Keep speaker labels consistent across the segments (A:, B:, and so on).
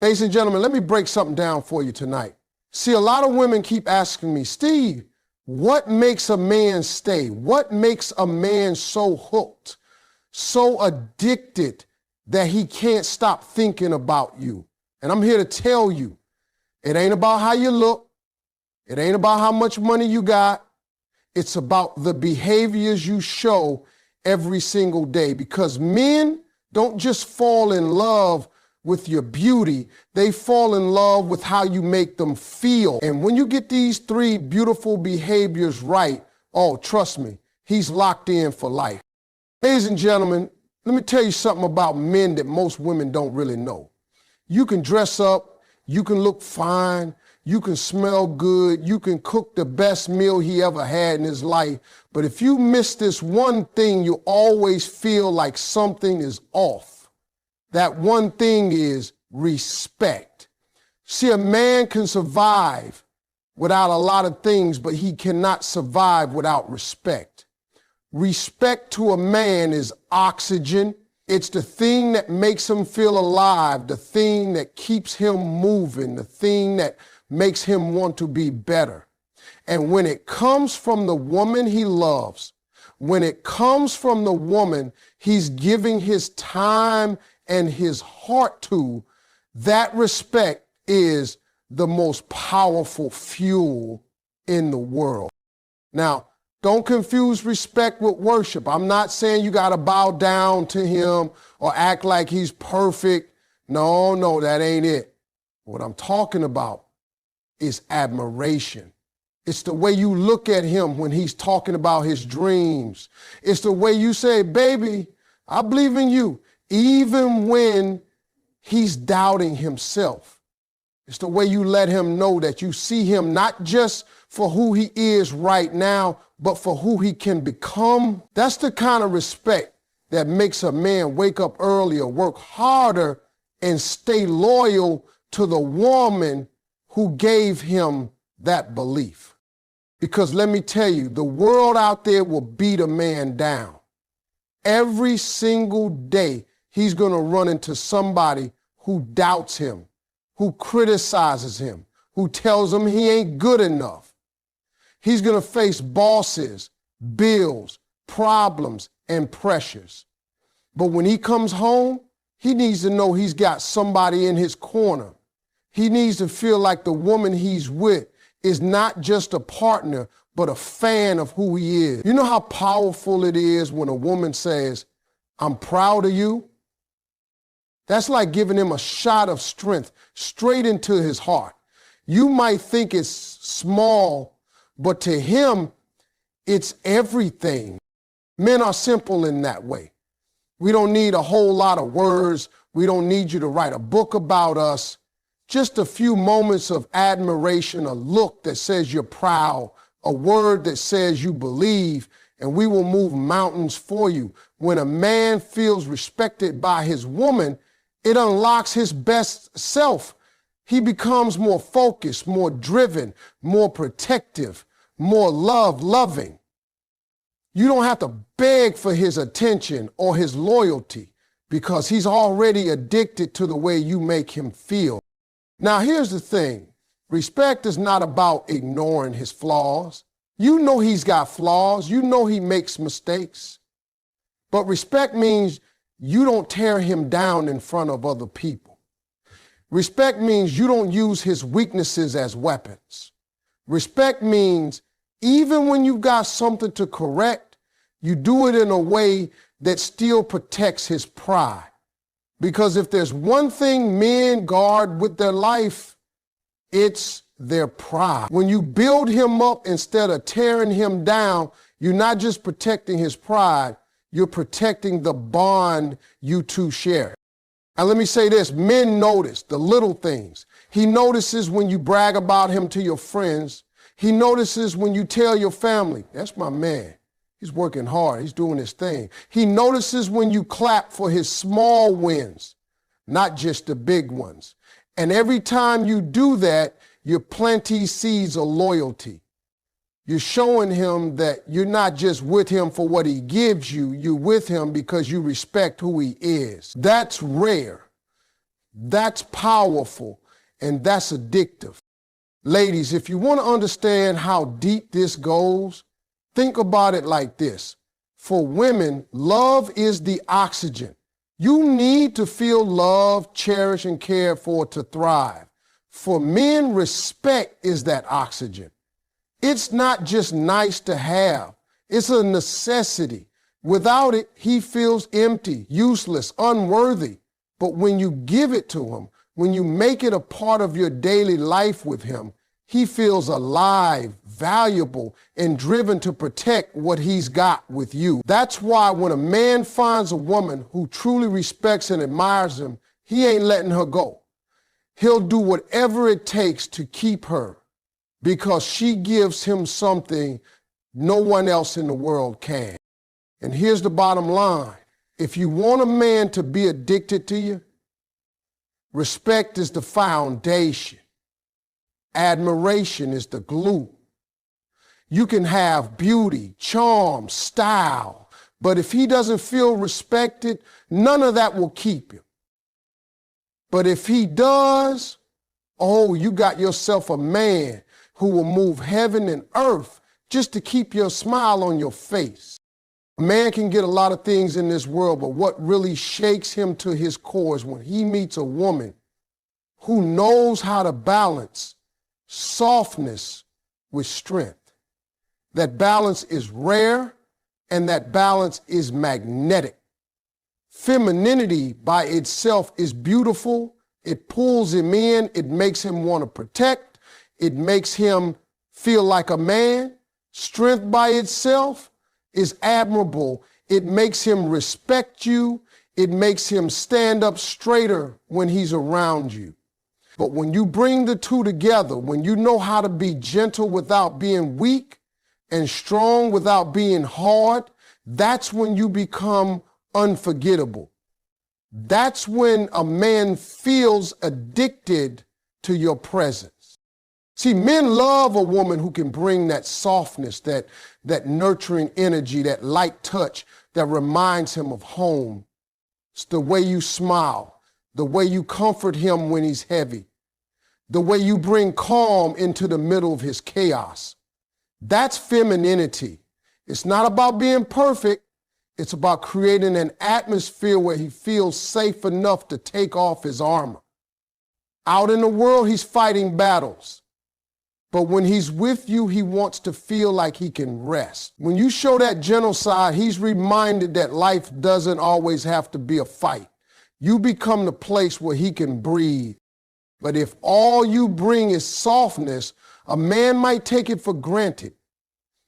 A: Ladies and gentlemen, let me break something down for you tonight. See, a lot of women keep asking me, Steve, what makes a man stay? What makes a man so hooked, so addicted that he can't stop thinking about you? And I'm here to tell you, it ain't about how you look. It ain't about how much money you got. It's about the behaviors you show every single day, because men don't just fall in love with your beauty, they fall in love with how you make them feel. And when you get these three beautiful behaviors right, oh, trust me, he's locked in for life. Ladies and gentlemen, let me tell you something about men that most women don't really know. You can dress up, you can look fine, you can smell good, you can cook the best meal he ever had in his life, but if you miss this one thing, you always feel like something is off. That one thing is respect. See, a man can survive without a lot of things, but he cannot survive without respect. Respect to a man is oxygen. It's the thing that makes him feel alive, the thing that keeps him moving, the thing that makes him want to be better. And when it comes from the woman he loves, when it comes from the woman he's giving his time and his heart to, that respect is the most powerful fuel in the world. Now, don't confuse respect with worship. I'm not saying you got to bow down to him or act like he's perfect. No, that ain't it. What I'm talking about is admiration. It's the way you look at him when he's talking about his dreams. It's the way you say, baby, I believe in you, even when he's doubting himself. It's the way you let him know that you see him not just for who he is right now, but for who he can become. That's the kind of respect that makes a man wake up earlier, work harder, and stay loyal to the woman who gave him that belief. Because let me tell you, the world out there will beat a man down. Every single day, he's going to run into somebody who doubts him, who criticizes him, who tells him he ain't good enough. He's going to face bosses, bills, problems, and pressures. But when he comes home, he needs to know he's got somebody in his corner. He needs to feel like the woman he's with is not just a partner, but a fan of who he is. You know how powerful it is when a woman says, I'm proud of you? That's like giving him a shot of strength straight into his heart. You might think it's small, but to him, it's everything. Men are simple in that way. We don't need a whole lot of words. We don't need you to write a book about us. Just a few moments of admiration, a look that says you're proud, a word that says you believe, and we will move mountains for you. When a man feels respected by his woman, it unlocks his best self. He becomes more focused, more driven, more protective, more loving. You don't have to beg for his attention or his loyalty because he's already addicted to the way you make him feel. Now, here's the thing. Respect is not about ignoring his flaws. You know he's got flaws. You know he makes mistakes. But respect means you don't tear him down in front of other people. Respect means you don't use his weaknesses as weapons. Respect means even when you've got something to correct, you do it in a way that still protects his pride. Because if there's one thing men guard with their life, it's their pride. When you build him up instead of tearing him down, you're not just protecting his pride, you're protecting the bond you two share. And let me say this, men notice the little things. He notices when you brag about him to your friends. He notices when you tell your family, that's my man. He's working hard. He's doing his thing. He notices when you clap for his small wins, not just the big ones. And every time you do that, you're planting seeds of loyalty. You're showing him that you're not just with him for what he gives you. You're with him because you respect who he is. That's rare. That's powerful, and that's addictive. Ladies, if you want to understand how deep this goes, think about it like this. For women, love is the oxygen. You need to feel loved, cherished, and cared for to thrive. For men, respect is that oxygen. It's not just nice to have. It's a necessity. Without it, he feels empty, useless, unworthy. But when you give it to him, when you make it a part of your daily life with him, he feels alive, valuable, and driven to protect what he's got with you. That's why when a man finds a woman who truly respects and admires him, he ain't letting her go. He'll do whatever it takes to keep her because she gives him something no one else in the world can. And here's the bottom line. If you want a man to be addicted to you, respect is the foundation. Admiration is the glue. You can have beauty, charm, style, but if he doesn't feel respected, none of that will keep him. But if he does, oh, you got yourself a man who will move heaven and earth just to keep your smile on your face. A man can get a lot of things in this world, but what really shakes him to his core is when he meets a woman who knows how to balance softness with strength. That balance is rare, and that balance is magnetic. Femininity by itself is beautiful. It pulls him in. It makes him want to protect. It makes him feel like a man. Strength by itself is admirable. It makes him respect you. It makes him stand up straighter when he's around you. But when you bring the two together, when you know how to be gentle without being weak and strong without being hard, that's when you become unforgettable. That's when a man feels addicted to your presence. See, men love a woman who can bring that softness, that nurturing energy, that light touch that reminds him of home. It's the way you smile, the way you comfort him when he's heavy, the way you bring calm into the middle of his chaos. That's femininity. It's not about being perfect. It's about creating an atmosphere where he feels safe enough to take off his armor. Out in the world, he's fighting battles. But when he's with you, he wants to feel like he can rest. When you show that gentle side, he's reminded that life doesn't always have to be a fight. You become the place where he can breathe. But if all you bring is softness, a man might take it for granted.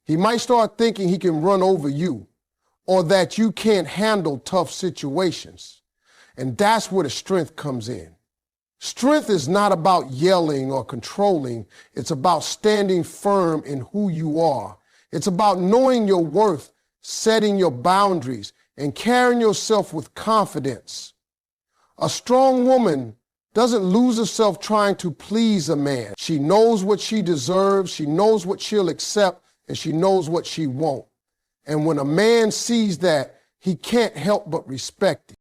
A: He might start thinking he can run over you or that you can't handle tough situations. And that's where the strength comes in. Strength is not about yelling or controlling. It's about standing firm in who you are. It's about knowing your worth, setting your boundaries, and carrying yourself with confidence. A strong woman doesn't lose herself trying to please a man. She knows what she deserves, she knows what she'll accept, and she knows what she won't. And when a man sees that, he can't help but respect it.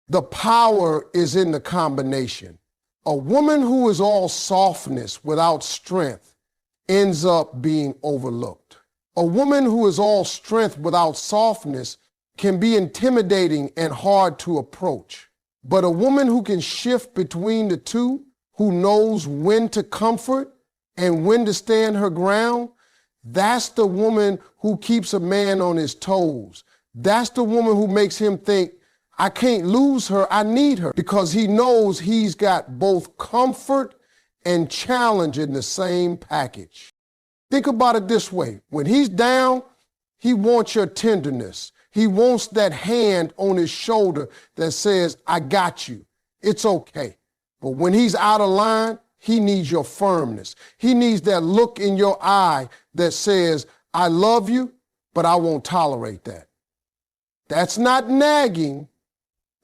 A: The power is in the combination. A woman who is all softness without strength ends up being overlooked. A woman who is all strength without softness can be intimidating and hard to approach. But a woman who can shift between the two, who knows when to comfort and when to stand her ground, that's the woman who keeps a man on his toes. That's the woman who makes him think, I can't lose her, I need her, because he knows he's got both comfort and challenge in the same package. Think about it this way. When he's down, he wants your tenderness. He wants that hand on his shoulder that says, I got you. It's okay. But when he's out of line, he needs your firmness. He needs that look in your eye that says, I love you, but I won't tolerate that. That's not nagging.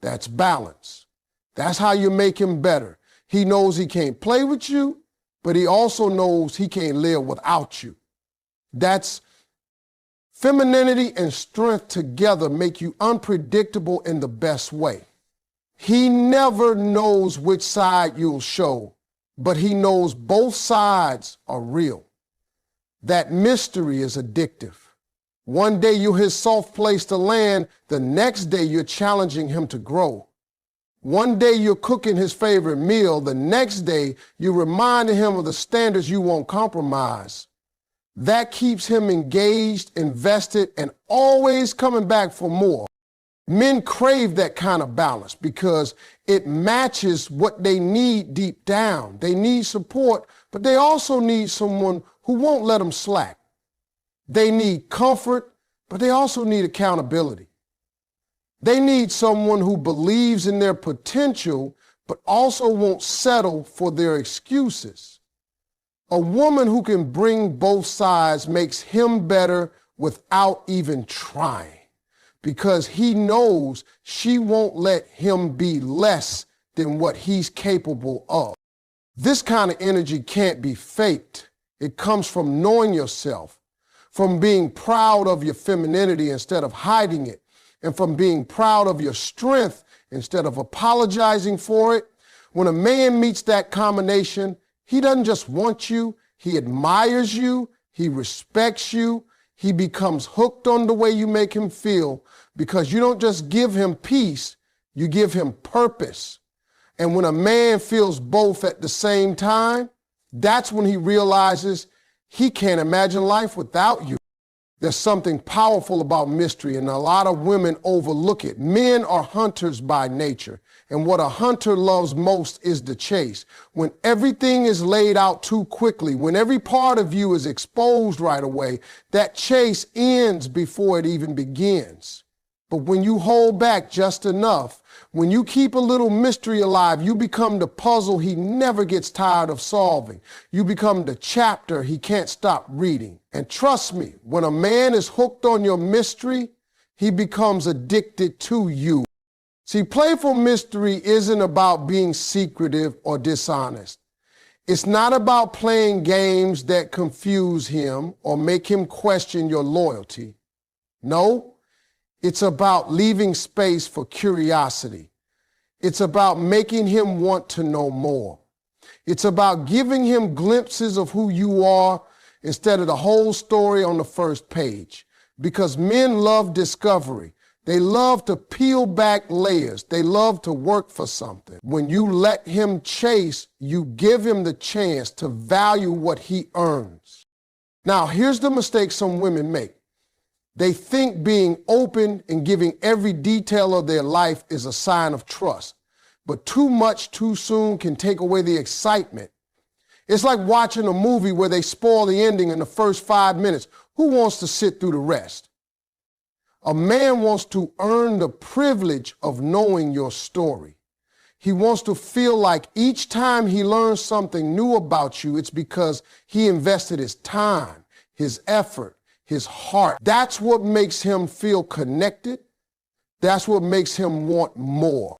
A: That's balance. That's how you make him better. He knows he can't play with you, but he also knows he can't live without you. That's femininity and strength together make you unpredictable in the best way. He never knows which side you'll show, but he knows both sides are real. That mystery is addictive. One day you're his soft place to land, the next day you're challenging him to grow. One day you're cooking his favorite meal, the next day you're reminding him of the standards you won't compromise. That keeps him engaged, invested, and always coming back for more. Men crave that kind of balance because it matches what they need deep down. They need support, but they also need someone who won't let them slack. They need comfort, but they also need accountability. They need someone who believes in their potential, but also won't settle for their excuses. A woman who can bring both sides makes him better without even trying, because he knows she won't let him be less than what he's capable of. This kind of energy can't be faked. It comes from knowing yourself, from being proud of your femininity instead of hiding it, and from being proud of your strength instead of apologizing for it. When a man meets that combination, he doesn't just want you, he admires you, he respects you, he becomes hooked on the way you make him feel, because you don't just give him peace, you give him purpose. And when a man feels both at the same time, that's when he realizes he can't imagine life without you. There's something powerful about mystery, and a lot of women overlook it. Men are hunters by nature, and what a hunter loves most is the chase. When everything is laid out too quickly, when every part of you is exposed right away, that chase ends before it even begins. But when you hold back just enough, when you keep a little mystery alive, you become the puzzle he never gets tired of solving. You become the chapter he can't stop reading. And trust me, when a man is hooked on your mystery, he becomes addicted to you. See, playful mystery isn't about being secretive or dishonest. It's not about playing games that confuse him or make him question your loyalty. No. It's about leaving space for curiosity. It's about making him want to know more. It's about giving him glimpses of who you are instead of the whole story on the first page. Because men love discovery. They love to peel back layers. They love to work for something. When you let him chase, you give him the chance to value what he earns. Now, here's the mistake some women make. They think being open and giving every detail of their life is a sign of trust. But too much too soon can take away the excitement. It's like watching a movie where they spoil the ending in the first 5 minutes. Who wants to sit through the rest? A man wants to earn the privilege of knowing your story. He wants to feel like each time he learns something new about you, it's because he invested his time, his effort, his heart. That's what makes him feel connected. That's what makes him want more.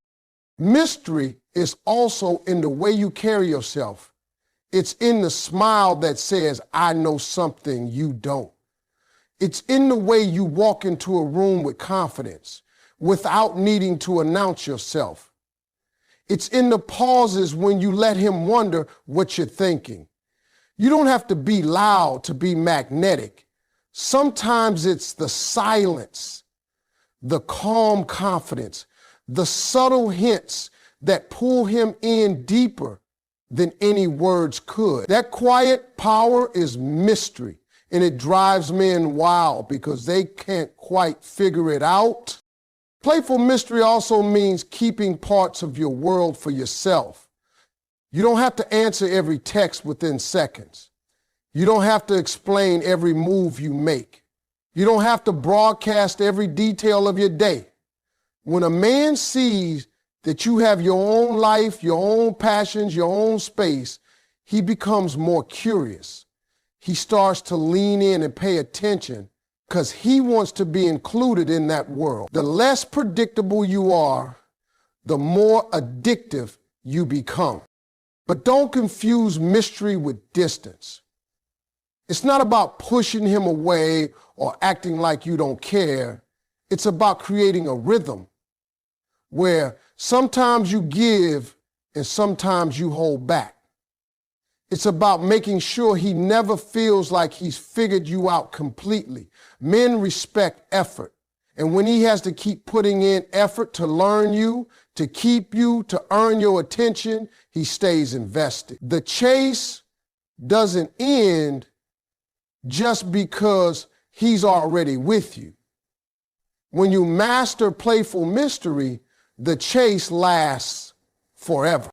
A: Mystery is also in the way you carry yourself. It's in the smile that says, I know something you don't. It's in the way you walk into a room with confidence without needing to announce yourself. It's in the pauses when you let him wonder what you're thinking. You don't have to be loud to be magnetic. Sometimes it's the silence, the calm confidence, the subtle hints that pull him in deeper than any words could. That quiet power is mystery, and it drives men wild because they can't quite figure it out. Playful mystery also means keeping parts of your world for yourself. You don't have to answer every text within seconds. You don't have to explain every move you make. You don't have to broadcast every detail of your day. When a man sees that you have your own life, your own passions, your own space, he becomes more curious. He starts to lean in and pay attention because he wants to be included in that world. The less predictable you are, the more addictive you become. But don't confuse mystery with distance. It's not about pushing him away or acting like you don't care. It's about creating a rhythm where Sometimes you give and sometimes you hold back. It's about making sure he never feels like he's figured you out completely. Men respect effort. And when he has to keep putting in effort to learn you, to keep you, to earn your attention, he stays invested. The chase doesn't end just because he's already with you. When you master playful mystery, the chase lasts forever.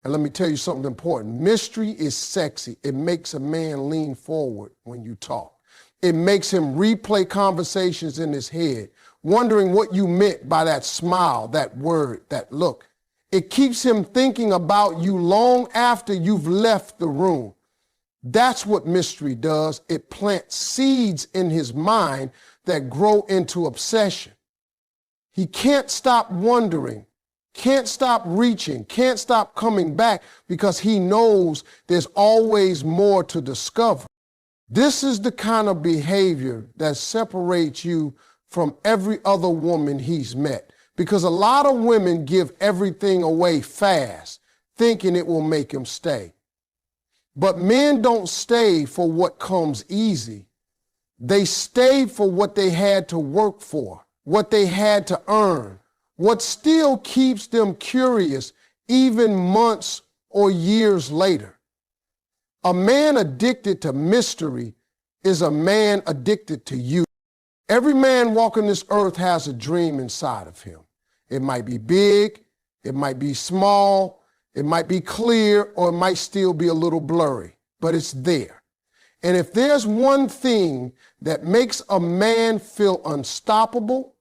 A: And let me tell you something important. Mystery is sexy. It makes a man lean forward when you talk. It makes him replay conversations in his head, wondering what you meant by that smile, that word, that look. It keeps him thinking about you long after you've left the room. That's what mystery does. It plants seeds in his mind that grow into obsession. He can't stop wondering, can't stop reaching, can't stop coming back because he knows there's always more to discover. This is the kind of behavior that separates you from every other woman he's met, because a lot of women give everything away fast, thinking it will make him stay. But men don't stay for what comes easy. They stay for what they had to work for, what they had to earn, what still keeps them curious even months or years later. A man addicted to mystery is a man addicted to you. Every man walking this earth has a dream inside of him. It might be big, it might be small, it might be clear, or it might still be a little blurry, but it's there. And if there's one thing that makes a man feel unstoppable,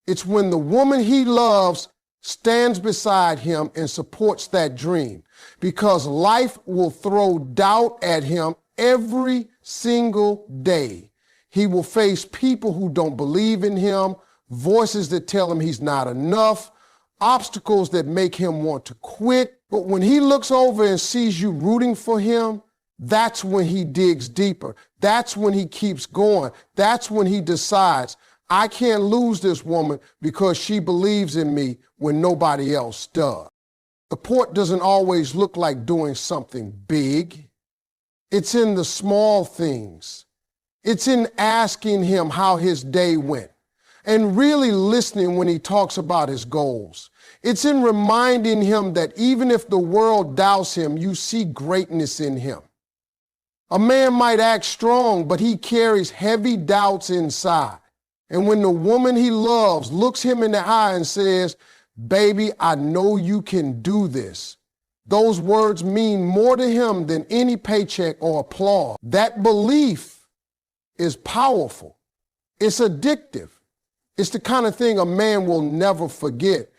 A: it's when the woman he loves stands beside him and supports that dream, because life will throw doubt at him every single day. He will face people who don't believe in him, voices that tell him he's not enough, obstacles that make him want to quit. But when he looks over and sees you rooting for him, that's when he digs deeper. That's when he keeps going. That's when he decides, I can't lose this woman because she believes in me when nobody else does. Support doesn't always look like doing something big. It's in the small things. It's in asking him how his day went and really listening when he talks about his goals. It's in reminding him that even if the world doubts him, you see greatness in him. A man might act strong, but he carries heavy doubts inside. And when the woman he loves looks him in the eye and says, baby, I know you can do this, those words mean more to him than any paycheck or applause. That belief is powerful. It's addictive. It's the kind of thing a man will never forget.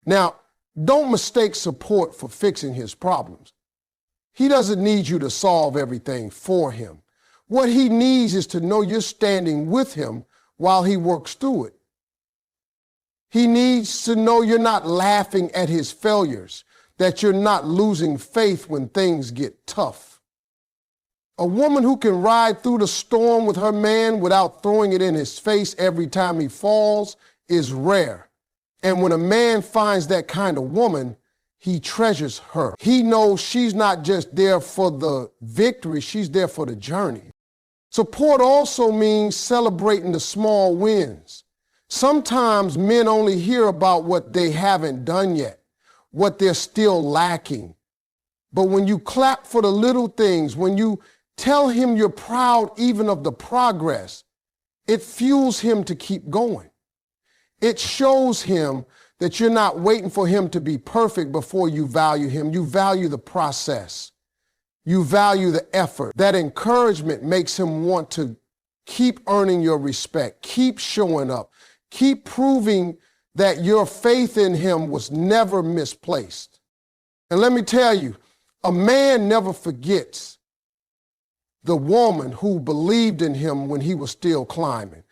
A: Now, don't mistake support for fixing his problems. He doesn't need you to solve everything for him. What he needs is to know you're standing with him while he works through it. He needs to know you're not laughing at his failures, that you're not losing faith when things get tough. A woman who can ride through the storm with her man without throwing it in his face every time he falls is rare. And when a man finds that kind of woman, he treasures her. He knows she's not just there for the victory, she's there for the journey. Support also means celebrating the small wins. Sometimes men only hear about what they haven't done yet, what they're still lacking. But when you clap for the little things, when you tell him you're proud even of the progress, it fuels him to keep going. It shows him that you're not waiting for him to be perfect before you value him. You value the process. You value the effort. That encouragement makes him want to keep earning your respect, keep showing up, keep proving that your faith in him was never misplaced. And let me tell you, a man never forgets the woman who believed in him when he was still climbing.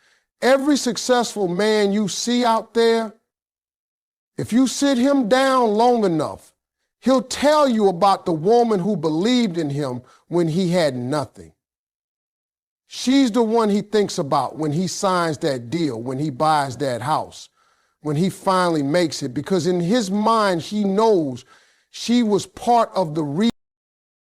A: Every successful man you see out there, if you sit him down long enough, he'll tell you about the woman who believed in him when he had nothing. She's the one he thinks about when he signs that deal, when he buys that house, when he finally makes it, because in his mind, he knows she was part of the reason